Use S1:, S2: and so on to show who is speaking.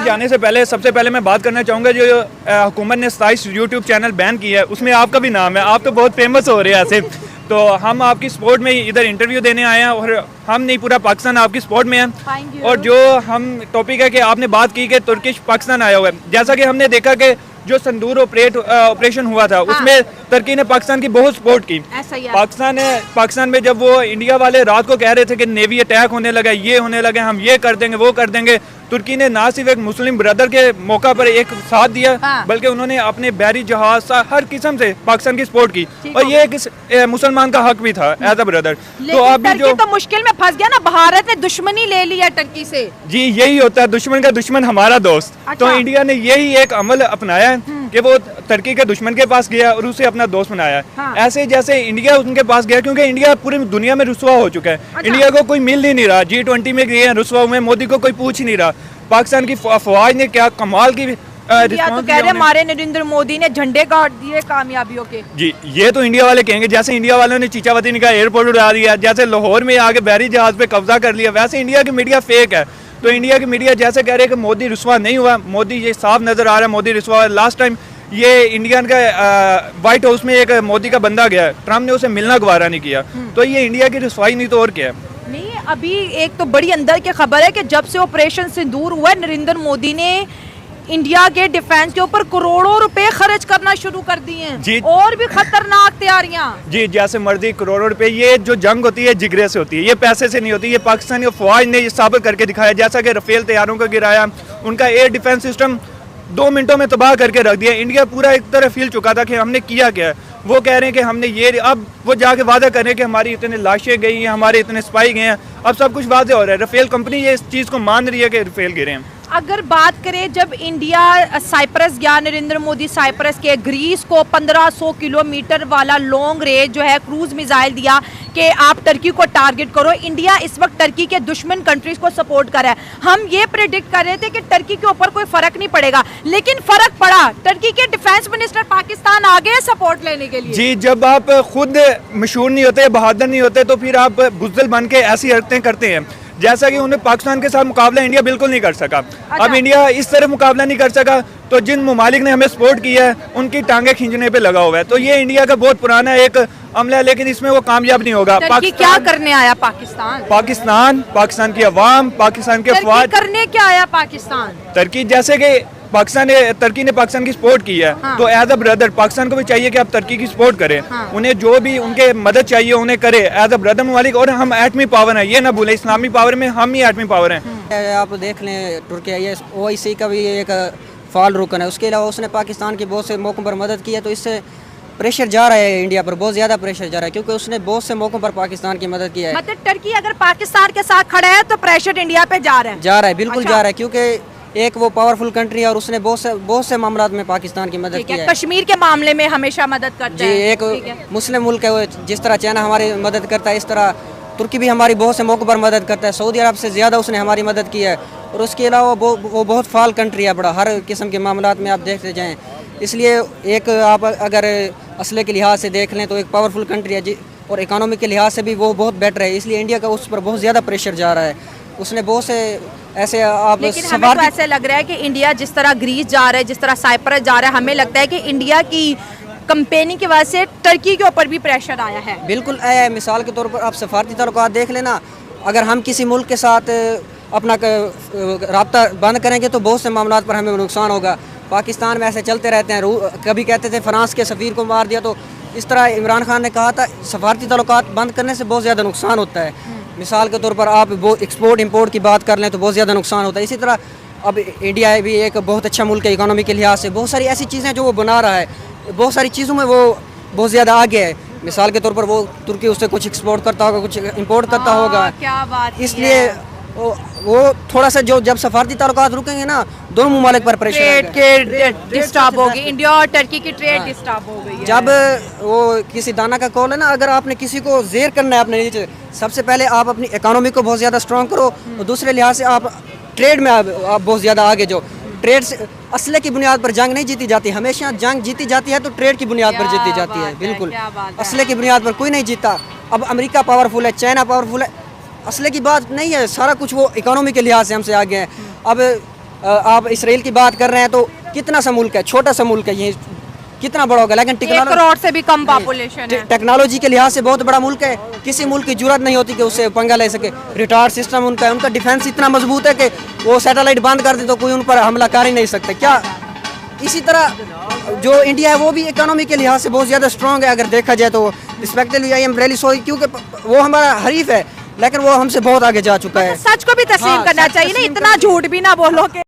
S1: जाने से पहले सबसे पहले मैं बात करना चाहूँगा जो हुकूमत ने 27 यूट्यूब चैनल बैन किया है उसमें आपका भी नाम है। आप तो बहुत फेमस हो रहे हैं ऐसे। तो हम आपकी स्पोर्ट में इधर इंटरव्यू देने आए हैं और हम नहीं पूरा पाकिस्तान आपकी स्पोर्ट में है। और जो हम टॉपिक है कि आपने बात की कि तुर्किश पाकिस्तान आया हुआ है, जैसा कि हमने देखा कि जो संदूर ऑपरेशन हुआ था उसमें तुर्की ने पाकिस्तान की बहुत सपोर्ट की। पाकिस्तान में जब वो इंडिया वाले रात को कह रहे थे कि नेवी अटैक होने लगा, ये होने लगे, हम ये कर देंगे वो कर देंगे, तुर्की ने ना सिर्फ एक मुस्लिम ब्रदर के मौका पर एक साथ दिया बल्कि उन्होंने अपने बैरी जहाज हर किस्म से पाकिस्तान की सपोर्ट की और ये एक मुसलमान का हक भी था एज अ ब्रदर। तो अभी जो
S2: तो मुश्किल में फंस गया ना, भारत ने दुश्मनी ले लिया टर्की से।
S1: जी यही होता है, दुश्मन का दुश्मन हमारा दोस्त। तो इंडिया ने यही एक अमल अपनाया है कि वो तुर्की के दुश्मन के पास गया और उसे अपना दोस्त बनाया। ऐसे जैसे इंडिया उनके पास गया, क्योंकि इंडिया पूरी दुनिया में रुसवा हो चुका है। इंडिया को कोई मिल ही नहीं रहा, G20 में गए रुसवा हुए, मोदी को कोई पूछ ही नहीं रहा। पाकिस्तान की फौज ने क्या कमाल की
S2: तो कह रहे हमारे नरेंद्र मोदी ने झंडे गाड़ दिए कामयाबियों के।
S1: जी ये तो इंडिया वाले कहेंगे, जैसे इंडिया वालों ने चीचावती का एयरपोर्ट उड़ा दिया, जैसे लाहौर में आगे बैरी जहाज पे कब्जा कर लिया, वैसे इंडिया की मीडिया फेक है। तो इंडिया की मीडिया जैसे कह रहे हैं कि मोदी रुसवा नहीं हुआ, मोदी ये साफ नजर आ रहा है मोदी रुसवा। लास्ट टाइम ये इंडियन का व्हाइट हाउस में एक मोदी का बंदा गया, ट्रम्प ने उसे मिलना गवारा नहीं किया। तो ये इंडिया की रुसवाई नहीं तो और क्या है।
S2: नहीं, अभी एक तो बड़ी अंदर की खबर है कि जब से ऑपरेशन सिंदूर हुआ नरेंद्र मोदी ने इंडिया के डिफेंस के ऊपर करोड़ों रुपए खर्च करना शुरू कर दिए हैं और भी खतरनाक तैयारियां।
S1: जी जैसे मर्जी करोड़ों रुपए, ये जो जंग होती है जिगरे से होती है, ये पैसे से नहीं होती। ये पाकिस्तानी फौज ने ये साबित करके दिखाया, जैसा कि राफेल तैयारों को गिराया, उनका एयर डिफेंस सिस्टम 2 मिनटों में तबाह करके रख दिया। इंडिया पूरा एक तरह फील चुका था कि हमने किया क्या है। वो कह रहे हैं कि हमने ये, अब वो जाके वादा कर रहे हैं कि हमारी इतने लाशें गई हैं, हमारे इतने स्पाई गए हैं। अब सब कुछ वादे हो रहा है। राफेल कंपनी ये इस चीज़ को मान रही है कि राफेल गिरे हैं।
S2: अगर बात करें, जब इंडिया साइप्रस गया, नरेंद्र मोदी साइप्रस के, ग्रीस को 1500 किलोमीटर वाला लॉन्ग रेंज जो है क्रूज मिसाइल दिया कि आप टर्की को टारगेट करो। इंडिया इस वक्त टर्की के दुश्मन कंट्रीज को सपोर्ट कर रहा है। हम ये प्रेडिक्ट कर रहे थे कि टर्की के ऊपर कोई फर्क नहीं पड़ेगा, लेकिन फर्क पड़ा। टर्की के डिफेंस मिनिस्टर पाकिस्तान आ गए सपोर्ट लेने के लिए।
S1: जी जब आप खुद मशहूर नहीं होते, बहादुर नहीं होते, तो फिर आप बुज़दिल बन के ऐसी हरकतें करते हैं। जैसा कि उन्हें पाकिस्तान के साथ मुकाबला इंडिया बिल्कुल नहीं कर सका। अब इंडिया इस तरह मुकाबला नहीं कर सका तो जिन ममालिक ने हमें सपोर्ट किया है उनकी टांगे खींचने पे लगा हुआ है। तो ये इंडिया का बहुत पुराना एक अमला है, लेकिन इसमें वो कामयाब नहीं होगा।
S2: क्या करने आया पाकिस्तान?
S1: पाकिस्तान की अवाम, पाकिस्तान के फौज
S2: करने क्या आया पाकिस्तान?
S1: तुर्की, जैसे कि तुर्की ने पाकिस्तान की सपोर्ट की है। तो एज अ ब्रदर पाकिस्तान को भी चाहिए कि आप तुर्की की सपोर्ट करें। उन्हें जो भी उनके मदद चाहिए उन्हें करे एज अ ब्रदर ममालिक। और हम एटमी पावर हैं, ये ना भूलें, इस्लामी पावर में हम ही एटमी पावर हैं।
S3: आप देख लें तुर्की ये OIC का भी एक फाल रुकन है। उसके अलावा उसने पाकिस्तान के बहुत से मौक़ों पर मदद की है। तो इससे प्रेशर जा रहा है इंडिया पर, बहुत ज़्यादा प्रेशर जा रहा है, क्योंकि उसने बहुत से मौक़ों पर पाकिस्तान की मदद की है।
S2: मतलब टर्की अगर पाकिस्तान के साथ खड़ा है तो प्रेशर इंडिया पे जा रहा है।
S3: बिल्कुल जा रहा है, क्योंकि एक वो पावरफुल कंट्री है और उसने बहुत से मामलात में पाकिस्तान की मदद की है।
S2: कश्मीर के मामले में हमेशा मदद करता है।
S3: जी एक मुस्लिम मुल्क है, जिस तरह चाइना हमारी मदद करता है इस तरह तुर्की भी हमारी बहुत से मौक़ों पर मदद करता है। सऊदी अरब से ज़्यादा उसने हमारी मदद की है। और उसके अलावा वो बहुत फाल कंट्री है, बड़ा हर किस्म के मामलात में आप देखते जाएँ। इसलिए एक आप अगर असले के लिहाज से देख लें तो एक पावरफुल कंट्री है और इकानमी के लिहाज से भी वो बहुत बेटर है। इसलिए इंडिया का उस पर बहुत ज़्यादा प्रेशर जा रहा है। उसने बहुत से ऐसे आप,
S2: लेकिन हमें तो ऐसे लग रहा है कि इंडिया जिस तरह ग्रीस जा रहा है, जिस तरह साइप्रस जा रहा है, हमें लगता है कि इंडिया की कंपेनी की वजह से टर्की के ऊपर भी प्रेशर आया है।
S3: बिल्कुल आया है। मिसाल के तौर पर आप सफारती ताल्लुकात देख लेना, अगर हम किसी मुल्क के साथ अपना राब्ता बंद करेंगे तो बहुत से मामलात पर हमें नुकसान होगा। पाकिस्तान में ऐसे चलते रहते हैं। कभी कहते थे फ्रांस के सफ़ीर को मार दिया, तो इस तरह इमरान खान ने कहा था सफारती ताल्लुकात बंद करने से बहुत ज़्यादा नुकसान होता है। मिसाल के तौर पर आप वो एक्सपोर्ट इंपोर्ट की बात कर लें तो बहुत ज़्यादा नुकसान होता है। इसी तरह अब इंडिया भी एक बहुत अच्छा मुल्क है इकोनॉमी के लिहाज से। बहुत सारी ऐसी चीज़ें जो वो बना रहा है, बहुत सारी चीज़ों में वो बहुत ज़्यादा आगे है। मिसाल के तौर पर वो तुर्की उससे कुछ एक्सपोर्ट करता होगा, कुछ इंपोर्ट करता होगा।
S2: क्या बात,
S3: इसलिए वो थोड़ा सा जो जब सफारती ताल्लुकात रुकेंगे ना, दोनों ममालिक पर प्रेशर
S2: डिस्टर्ब होगी। इंडिया और टर्की की ट्रेड डिस्टर्ब हो गई है।
S3: जब वो किसी दाना का कॉल है ना, अगर आपने किसी को जेर करना है अपने नीचे, सबसे पहले आप अपनी इकोनॉमी को बहुत ज़्यादा स्ट्रॉन्ग करो और दूसरे लिहाज से आप ट्रेड में आप बहुत ज़्यादा आगे। जो ट्रेड से असले की बुनियाद पर जंग नहीं जीती जाती, हमेशा जंग जीती जाती है तो ट्रेड की बुनियाद पर जीती जाती है। बिल्कुल असले की बुनियाद पर कोई नहीं जीता। अब अमेरिका पावरफुल है, चाइना पावरफुल है, असले की बात नहीं है। सारा कुछ वो इकोनॉमी के लिहाज से हमसे आगे है। अब आप इसराइल की बात कर रहे हैं तो कितना सा मुल्क है, छोटा सा मुल्क है, ये कितना बड़ा होगा, लेकिन
S2: 1 करोड़ से भी कम पॉपुलेशन है।
S3: टेक्नोलॉजी के लिहाज से बहुत बड़ा मुल्क है। किसी मुल्क की जरूरत नहीं होती कि उससे पंगा ले सके। रिटार्ड सिस्टम उनका है, उनका डिफेंस इतना मजबूत है कि वो सैटेलाइट बंद कर दे तो कोई उन पर हमला कर ही नहीं सकता। क्या इसी तरह जो इंडिया है वो भी इकोनॉमी के लिहाज से बहुत ज़्यादा स्ट्रॉन्ग है अगर देखा जाए तो। Respectfully I am really sorry, क्योंकि वो हमारा हरीफ है लेकिन वो हमसे बहुत आगे जा चुका है।
S2: सच को भी तस्लीम
S3: हाँ,
S2: करना
S3: सच
S2: चाहिए ना,
S3: तस्लीम
S2: इतना झूठ भी ना बोलो कि